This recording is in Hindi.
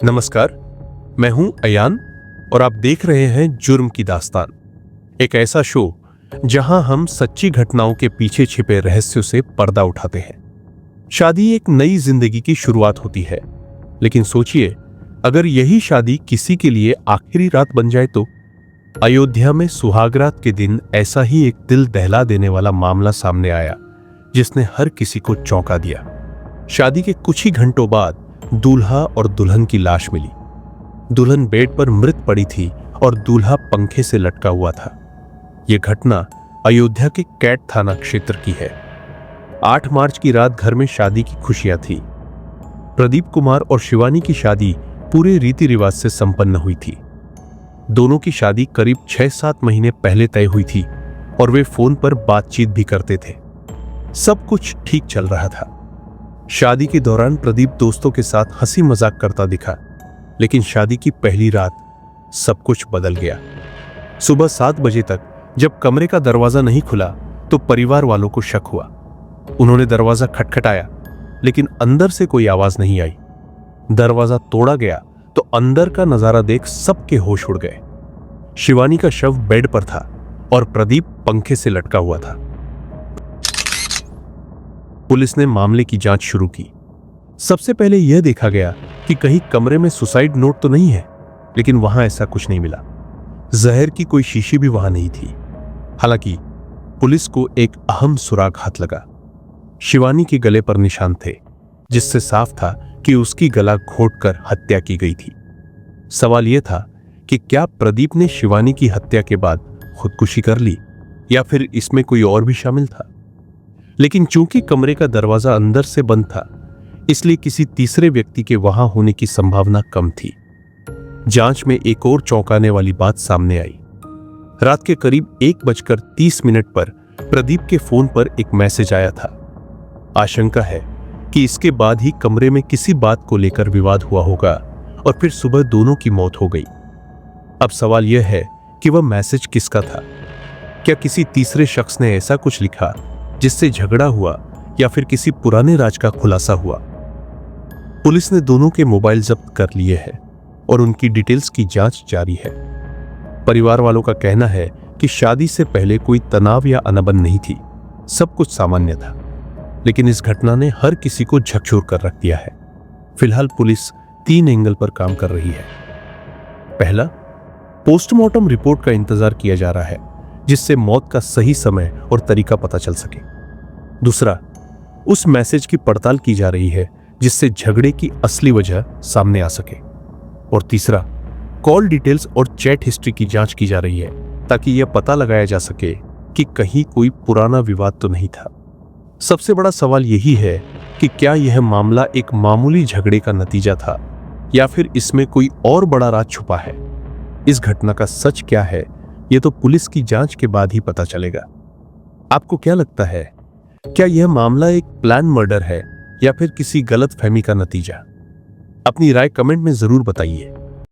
नमस्कार, मैं हूं अयान और आप देख रहे हैं जुर्म की दास्तान, एक ऐसा शो जहां हम सच्ची घटनाओं के पीछे छिपे रहस्यों से पर्दा उठाते हैं। शादी एक नई जिंदगी की शुरुआत होती है, लेकिन सोचिए अगर यही शादी किसी के लिए आखिरी रात बन जाए तो। अयोध्या में सुहागरात के दिन ऐसा ही एक दिल दहला देने वाला मामला सामने आया जिसने हर किसी को चौंका दिया। शादी के कुछ ही घंटों बाद दूल्हा और दुल्हन की लाश मिली। दुल्हन बेड पर मृत पड़ी थी और दूल्हा पंखे से लटका हुआ था। यह घटना अयोध्या के कैट थाना क्षेत्र की है। 8 मार्च की रात घर में शादी की खुशियां थी। प्रदीप कुमार और शिवानी की शादी पूरे रीति रिवाज से संपन्न हुई थी। दोनों की शादी करीब 6-7 महीने पहले तय हुई थी और वे फोन पर बातचीत भी करते थे। सब कुछ ठीक चल रहा था। शादी के दौरान प्रदीप दोस्तों के साथ हंसी मजाक करता दिखा, लेकिन शादी की पहली रात सब कुछ बदल गया। सुबह 7 बजे तक जब कमरे का दरवाजा नहीं खुला तो परिवार वालों को शक हुआ। उन्होंने दरवाजा खटखटाया, लेकिन अंदर से कोई आवाज नहीं आई। दरवाजा तोड़ा गया तो अंदर का नजारा देख सबके होश उड़ गए। शिवानी का शव बेड पर था और प्रदीप पंखे से लटका हुआ था। पुलिस ने मामले की जांच शुरू की। सबसे पहले यह देखा गया कि कहीं कमरे में सुसाइड नोट तो नहीं है, लेकिन वहां ऐसा कुछ नहीं मिला। जहर की कोई शीशी भी वहां नहीं थी। हालांकि पुलिस को एक अहम सुराग हाथ लगा। शिवानी के गले पर निशान थे, जिससे साफ था कि उसकी गला घोंटकर हत्या की गई थी। सवाल यह था कि क्या प्रदीप ने शिवानी की हत्या के बाद खुदकुशी कर ली या फिर इसमें कोई और भी शामिल था। लेकिन चूंकि कमरे का दरवाजा अंदर से बंद था, इसलिए किसी तीसरे व्यक्ति के वहां होने की संभावना कम थी। जांच में एक और चौंकाने वाली बात सामने आई। रात के करीब 1:30 पर प्रदीप के फोन पर एक मैसेज आया था। आशंका है कि इसके बाद ही कमरे में किसी बात को लेकर विवाद हुआ होगा और फिर सुबह दोनों की मौत हो गई। अब सवाल यह है कि वह मैसेज किसका था। क्या किसी तीसरे शख्स ने ऐसा कुछ लिखा जिससे झगड़ा हुआ या फिर किसी पुराने राज का खुलासा हुआ। पुलिस ने दोनों के मोबाइल जब्त कर लिए हैं और उनकी डिटेल्स की जांच जारी है। परिवार वालों का कहना है कि शादी से पहले कोई तनाव या अनबन नहीं थी, सब कुछ सामान्य था। लेकिन इस घटना ने हर किसी को झकझोर कर रख दिया है। फिलहाल पुलिस 3 एंगल पर काम कर रही है। पहला, पोस्टमार्टम रिपोर्ट का इंतजार किया जा रहा है, जिससे मौत का सही समय और तरीका पता चल सके। दूसरा, उस मैसेज की पड़ताल की जा रही है जिससे झगड़े की असली वजह सामने आ सके। और तीसरा, कॉल डिटेल्स और चैट हिस्ट्री की जांच की जा रही है ताकि यह पता लगाया जा सके कि कहीं कोई पुराना विवाद तो नहीं था। सबसे बड़ा सवाल यही है कि क्या यह मामला एक मामूली झगड़े का नतीजा था या फिर इसमें कोई और बड़ा राज छुपा है। इस घटना का सच क्या है, यह तो पुलिस की जांच के बाद ही पता चलेगा। आपको क्या लगता है, क्या यह मामला एक प्लान मर्डर है या फिर किसी गलत फहमी का नतीजा? अपनी राय कमेंट में जरूर बताइए।